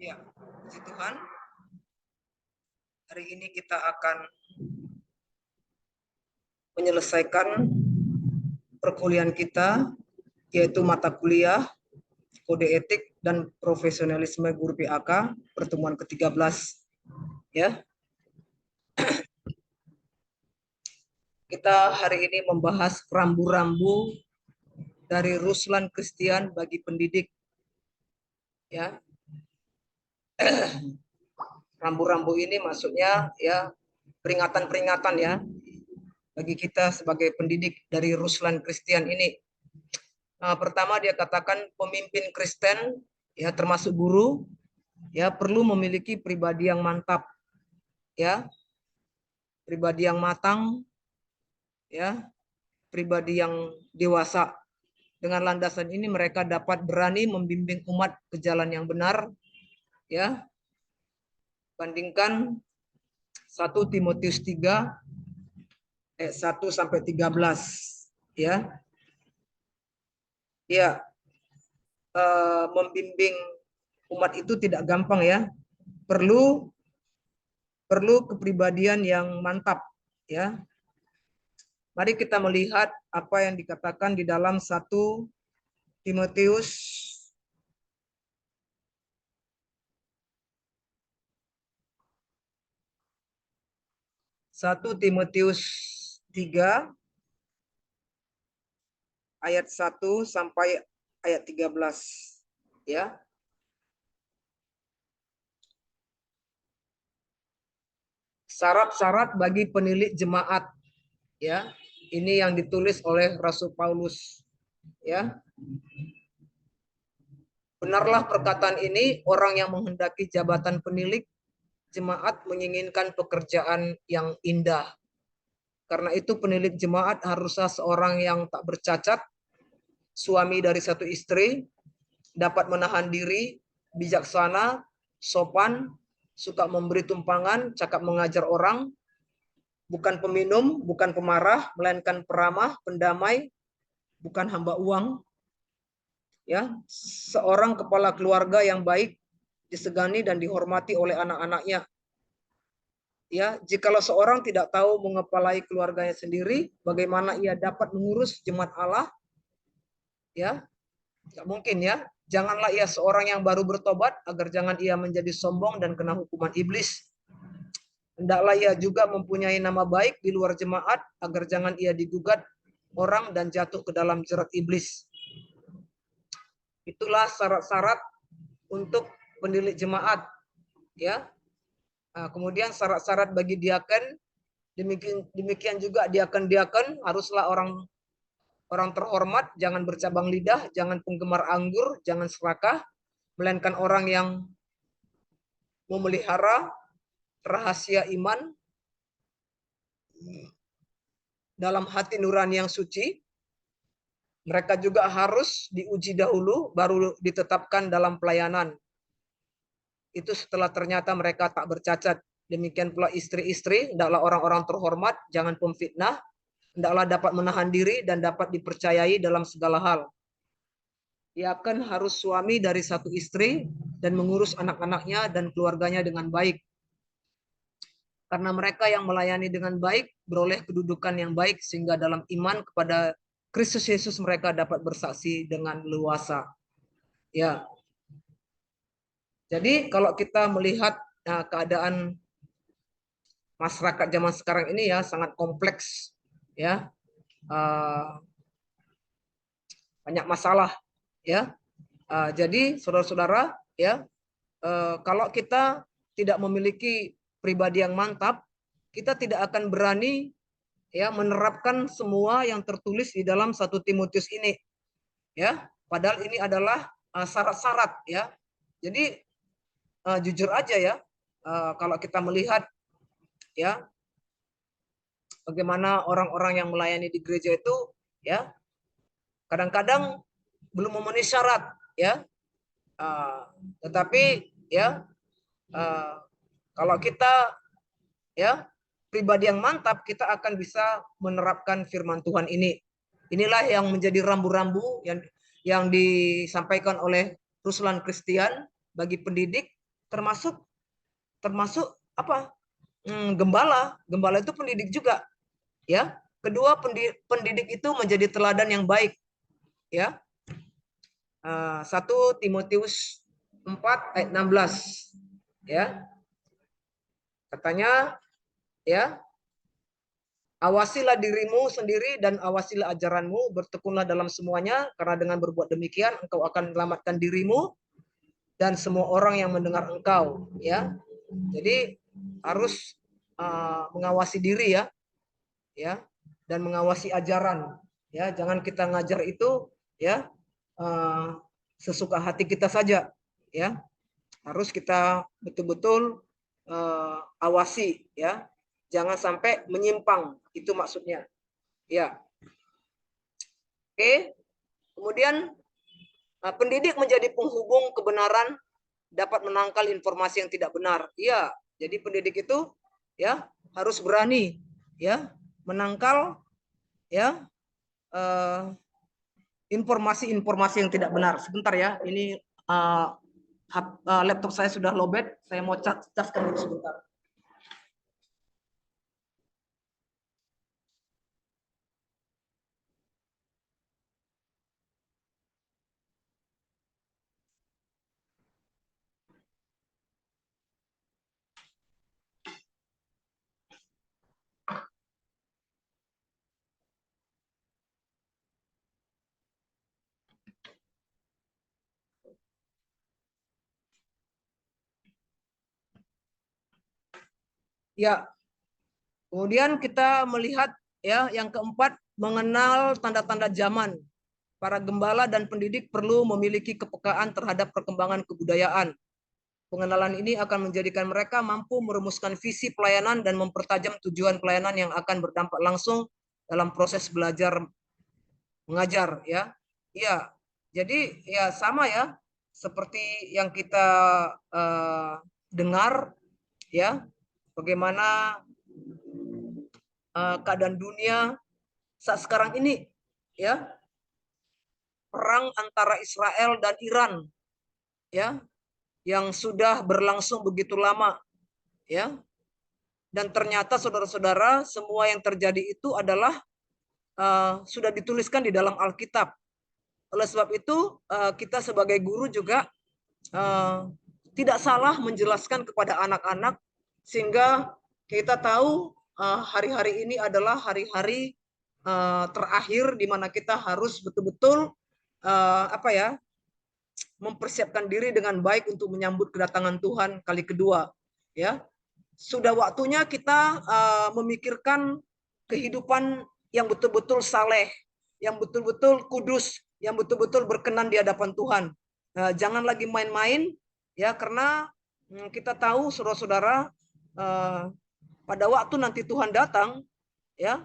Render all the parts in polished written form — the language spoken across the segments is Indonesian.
Ya, puji Tuhan. Hari ini kita akan menyelesaikan perkuliahan kita, yaitu mata kuliah Kode Etik dan Profesionalisme Guru PAK, pertemuan ke-13. Ya. Kita hari ini membahas rambu-rambu dari Ruslan Christian bagi pendidik. Ya. Rambu-rambu ini maksudnya ya peringatan-peringatan ya bagi kita sebagai pendidik dari Ruslan Christian ini. Pertama dia katakan pemimpin Kristen ya termasuk guru ya perlu memiliki pribadi yang mantap ya, pribadi yang matang ya, pribadi yang dewasa. Dengan landasan ini mereka dapat berani membimbing umat ke jalan yang benar ya. Bandingkan 1 Timotius 3 ayat 1 sampai 13 ya. Ya, membimbing umat itu tidak gampang ya. Perlu kepribadian yang mantap ya. Mari kita melihat apa yang dikatakan di dalam 1 Timotius 3 ayat 1 sampai ayat 13 ya. Syarat-syarat bagi penilik jemaat ya. Ini yang ditulis oleh Rasul Paulus ya. Benarlah perkataan ini, orang yang menghendaki jabatan penilik jemaat menginginkan pekerjaan yang indah. Karena itu penilik jemaat haruslah seorang yang tak bercacat, suami dari satu istri, dapat menahan diri, bijaksana, sopan, suka memberi tumpangan, cakap mengajar orang, bukan peminum, bukan pemarah, melainkan peramah, pendamai, bukan hamba uang. Ya, seorang kepala keluarga yang baik, disegani dan dihormati oleh anak-anaknya. Ya, jikalau seorang tidak tahu mengepalai keluarganya sendiri, bagaimana ia dapat mengurus jemaat Allah? Ya, tidak mungkin ya. Janganlah ia seorang yang baru bertobat, agar jangan ia menjadi sombong dan kena hukuman iblis. Hendaklah ia juga mempunyai nama baik di luar jemaat, agar jangan ia digugat orang dan jatuh ke dalam jerat iblis. Itulah syarat-syarat untuk penilik jemaat. Ya. Kemudian syarat-syarat bagi diaken, demikian juga diaken-diaken haruslah orang terhormat, jangan bercabang lidah, jangan penggemar anggur, jangan serakah, melainkan orang yang memelihara rahasia iman dalam hati nurani yang suci. Mereka juga harus diuji dahulu, baru ditetapkan dalam pelayanan. Itu setelah ternyata mereka tak bercacat. Demikian pula istri-istri, hendaklah orang-orang terhormat, jangan pemfitnah, hendaklah dapat menahan diri dan dapat dipercayai dalam segala hal. Ia akan harus suami dari satu istri dan mengurus anak-anaknya dan keluarganya dengan baik. Karena mereka yang melayani dengan baik beroleh kedudukan yang baik, sehingga dalam iman kepada Kristus Yesus mereka dapat bersaksi dengan leluasa. Ya. Jadi kalau kita melihat keadaan masyarakat zaman sekarang ini ya sangat kompleks ya. Banyak masalah ya. Jadi saudara-saudara ya, kalau kita tidak memiliki pribadi yang mantap, kita tidak akan berani ya menerapkan semua yang tertulis di dalam 1 Timotius ini ya, padahal ini adalah syarat-syarat ya. Jadi jujur aja ya, kalau kita melihat ya bagaimana orang-orang yang melayani di gereja itu ya kadang-kadang belum memenuhi syarat ya, tetapi ya kalau kita ya pribadi yang mantap, kita akan bisa menerapkan firman Tuhan ini. Inilah yang menjadi rambu-rambu yang disampaikan oleh Ruslan Christian bagi pendidik termasuk termasuk apa? Gembala. Gembala itu pendidik juga, ya. Kedua, pendidik itu menjadi teladan yang baik, ya. 1 Timotius 4 ayat 16, ya. Katanya, ya, awasilah dirimu sendiri dan awasilah ajaranmu, bertekunlah dalam semuanya, karena dengan berbuat demikian engkau akan menyelamatkan dirimu dan semua orang yang mendengar engkau, ya. Jadi harus mengawasi diri, ya, dan mengawasi ajaran, ya. Jangan kita ngajar itu, ya, sesuka hati kita saja, ya. Harus kita betul-betul awasi, ya. Jangan sampai menyimpang, itu maksudnya, ya. Oke. Kemudian pendidik menjadi penghubung kebenaran, dapat menangkal informasi yang tidak benar. Iya, jadi pendidik itu, ya, harus berani, ya, menangkal, ya, informasi-informasi yang tidak benar. Sebentar ya, ini laptop saya sudah lowbat, saya mau caskan dulu sebentar. Ya, kemudian kita melihat, ya, yang keempat, mengenal tanda-tanda zaman. Para gembala dan pendidik perlu memiliki kepekaan terhadap perkembangan kebudayaan. Pengenalan ini akan menjadikan mereka mampu merumuskan visi pelayanan dan mempertajam tujuan pelayanan yang akan berdampak langsung dalam proses belajar mengajar, ya. Iya. Jadi ya sama, ya, seperti yang kita dengar, ya, bagaimana keadaan dunia saat sekarang ini, ya, perang antara Israel dan Iran, ya, yang sudah berlangsung begitu lama, ya. Dan ternyata saudara-saudara, semua yang terjadi itu adalah sudah dituliskan di dalam Alkitab. Oleh sebab itu, kita sebagai guru juga tidak salah menjelaskan kepada anak-anak, sehingga kita tahu hari-hari ini adalah hari-hari terakhir di mana kita harus betul-betul mempersiapkan diri dengan baik untuk menyambut kedatangan Tuhan kali kedua, ya. Sudah waktunya kita memikirkan kehidupan yang betul-betul saleh, yang betul-betul kudus, yang betul-betul berkenan di hadapan Tuhan. Jangan lagi main-main, ya, karena kita tahu saudara-saudara, pada waktu nanti Tuhan datang, ya,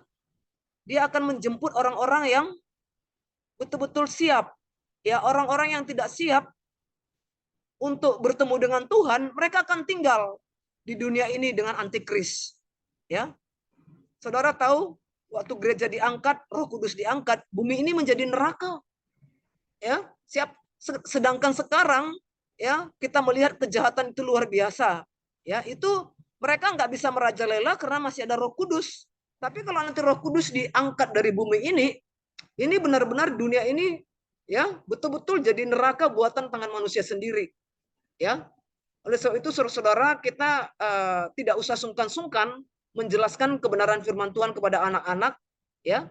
Dia akan menjemput orang-orang yang betul-betul siap. Ya, orang-orang yang tidak siap untuk bertemu dengan Tuhan, mereka akan tinggal di dunia ini dengan antikris. Ya, saudara tahu, waktu gereja diangkat, Roh Kudus diangkat, bumi ini menjadi neraka. Ya, siap. Sedangkan sekarang, ya, kita melihat kejahatan itu luar biasa. Ya, itu mereka nggak bisa merajalela karena masih ada Roh Kudus. Tapi kalau nanti Roh Kudus diangkat dari bumi ini benar-benar dunia ini, ya, betul-betul jadi neraka buatan tangan manusia sendiri. Ya, oleh sebab itu saudara-saudara, kita tidak usah sungkan-sungkan menjelaskan kebenaran firman Tuhan kepada anak-anak, ya,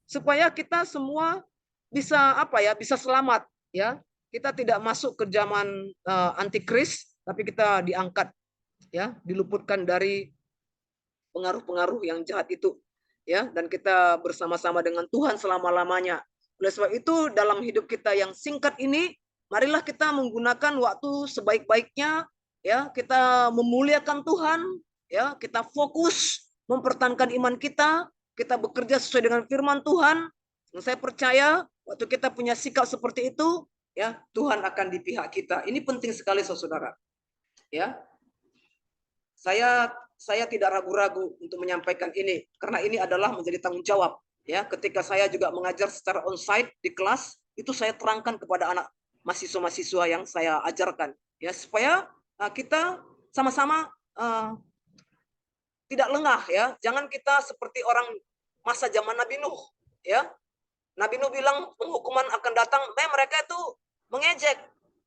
supaya kita semua bisa bisa selamat, ya. Kita tidak masuk ke zaman antikris, tapi kita diangkat, ya, diluputkan dari pengaruh-pengaruh yang jahat itu, ya, dan kita bersama-sama dengan Tuhan selama-lamanya. Oleh sebab itu, dalam hidup kita yang singkat ini, marilah kita menggunakan waktu sebaik-baiknya, ya, kita memuliakan Tuhan, ya, kita fokus mempertahankan iman kita bekerja sesuai dengan firman Tuhan. Dan saya percaya waktu kita punya sikap seperti itu, ya, Tuhan akan di pihak kita. Ini penting sekali, saudara. Ya, saya tidak ragu-ragu untuk menyampaikan ini, karena ini adalah menjadi tanggung jawab. Ya, ketika saya juga mengajar secara onsite di kelas, itu saya terangkan kepada anak mahasiswa-mahasiswa yang saya ajarkan, ya, supaya kita sama-sama tidak lengah ya. Jangan kita seperti orang masa zaman Nabi Nuh ya. Nabi Nuh bilang penghukuman akan datang, mereka itu mengejek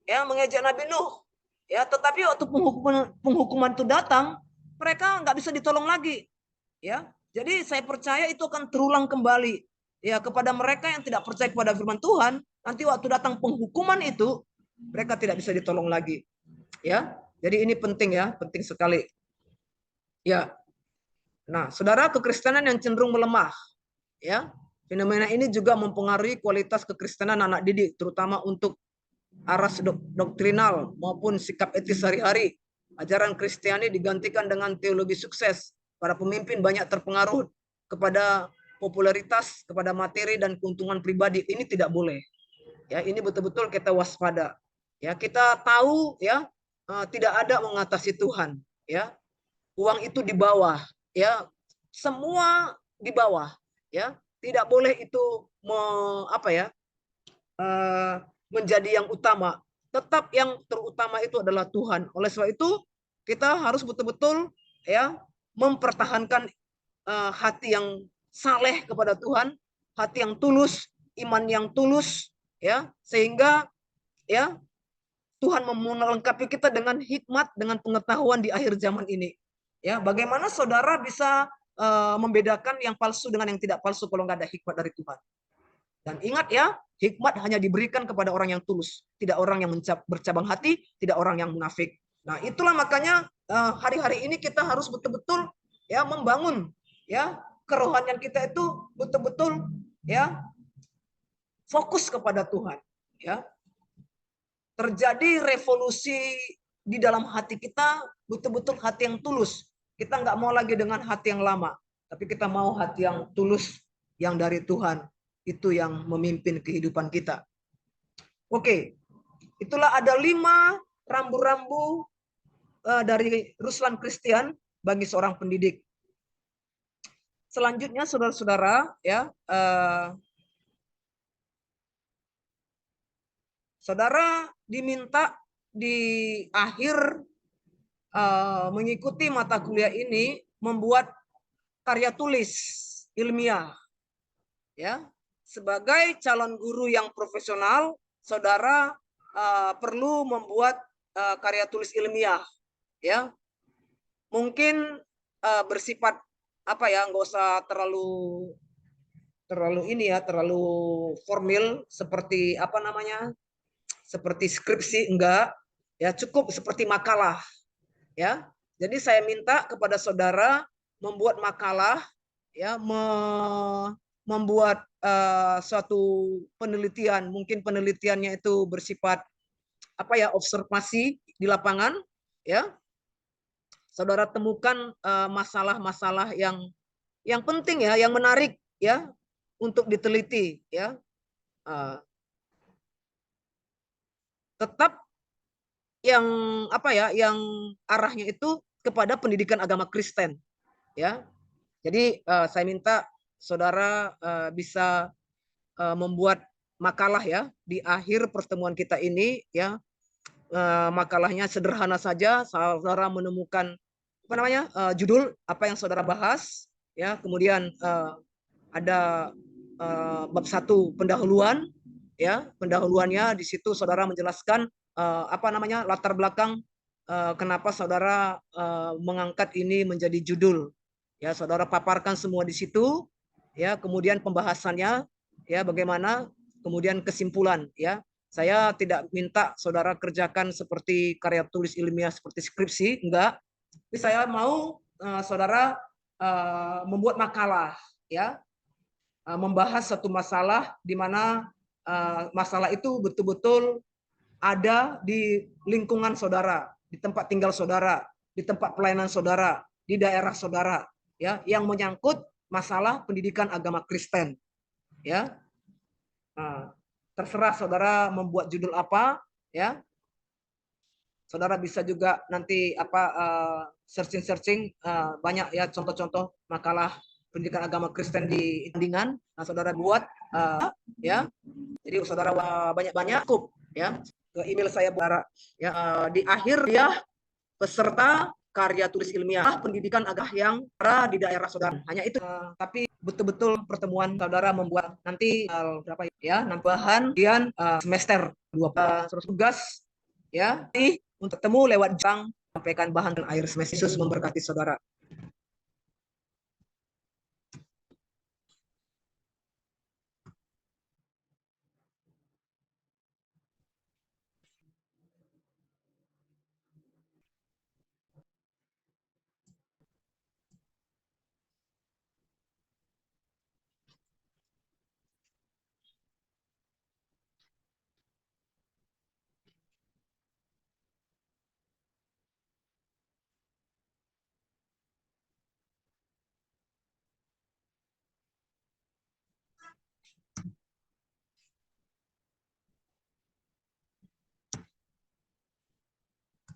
ya, mengejek Nabi Nuh. Ya, tetapi waktu penghukuman itu datang, mereka nggak bisa ditolong lagi. Ya. Jadi saya percaya itu akan terulang kembali ya kepada mereka yang tidak percaya kepada firman Tuhan. Nanti waktu datang penghukuman itu, mereka tidak bisa ditolong lagi. Ya. Jadi ini penting ya, penting sekali. Ya. Nah, saudara, kekristenan yang cenderung melemah, ya, fenomena ini juga mempengaruhi kualitas kekristenan anak didik, terutama untuk aras doktrinal maupun sikap etis sehari-hari. Ajaran Kristiani digantikan dengan teologi sukses. Para pemimpin banyak terpengaruh kepada popularitas, kepada materi dan keuntungan pribadi. Ini tidak boleh. Ya, ini betul-betul kita waspada. Ya, kita tahu ya, tidak ada mengatasi Tuhan. Ya, uang itu di bawah. Ya, semua di bawah. Ya, tidak boleh itu menjadi yang utama. Tetap yang terutama itu adalah Tuhan. Oleh sebab itu kita harus betul-betul ya mempertahankan hati yang saleh kepada Tuhan, hati yang tulus, iman yang tulus, ya, sehingga ya Tuhan melengkapi kita dengan hikmat, dengan pengetahuan di akhir zaman ini. Ya, bagaimana saudara bisa membedakan yang palsu dengan yang tidak palsu kalau nggak ada hikmat dari Tuhan? Dan ingat ya, hikmat hanya diberikan kepada orang yang tulus, tidak orang yang bercabang hati, tidak orang yang munafik. Nah, itulah makanya hari-hari ini kita harus betul-betul ya membangun ya kerohanian kita itu betul-betul ya fokus kepada Tuhan. Ya, terjadi revolusi di dalam hati kita, betul-betul hati yang tulus. Kita nggak mau lagi dengan hati yang lama, tapi kita mau hati yang tulus, yang dari Tuhan. Itu yang memimpin kehidupan kita. Oke, itulah ada 5 rambu-rambu dari Ruslan Christian bagi seorang pendidik. Selanjutnya, saudara-saudara, ya, saudara diminta di akhir mengikuti mata kuliah ini membuat karya tulis ilmiah. Ya, sebagai calon guru yang profesional, saudara perlu membuat karya tulis ilmiah. Ya, mungkin bersifat apa ya, nggak usah terlalu ini ya, terlalu formal seperti apa namanya, seperti skripsi, enggak. Ya, cukup seperti makalah. Ya, jadi saya minta kepada saudara membuat makalah, ya, membuat suatu penelitian. Mungkin penelitiannya itu bersifat apa ya, observasi di lapangan. Ya, saudara temukan masalah-masalah yang penting ya, yang menarik ya untuk diteliti ya. Tetap yang apa ya, yang arahnya itu kepada pendidikan agama Kristen ya. Jadi saya minta saudara bisa membuat makalah ya di akhir pertemuan kita ini ya. Makalahnya sederhana saja, saudara menemukan apa namanya, judul apa yang saudara bahas ya, kemudian ada bab 1 pendahuluan ya. Pendahuluannya di situ saudara menjelaskan apa namanya, latar belakang kenapa saudara mengangkat ini menjadi judul ya. Saudara paparkan semua di situ ya. Kemudian pembahasannya ya bagaimana, kemudian kesimpulan ya. Saya tidak minta saudara kerjakan seperti karya tulis ilmiah seperti skripsi, enggak. Tapi saya mau saudara membuat makalah ya, membahas satu masalah di mana masalah itu betul-betul ada di lingkungan saudara, di tempat tinggal saudara, di tempat pelayanan saudara, di daerah saudara, ya, yang menyangkut masalah pendidikan agama Kristen, ya. Nah, terserah saudara membuat judul apa, ya. Saudara bisa juga nanti apa searching banyak ya contoh-contoh makalah pendidikan agama Kristen di tandingan. Nah, saudara buat ya. Jadi saudara banyak-banyak cukup ya ke email saya saudara ya di akhir ya peserta karya tulis ilmiah, pendidikan agama yang ada di daerah saudara. Hanya itu. Tapi betul-betul pertemuan saudara membuat nanti berapa ya? Nambahan kemudian semester 2 terus tugas ya untuk temu lewat jang sampaikan bahan dan air semester. Yesus memberkati saudara.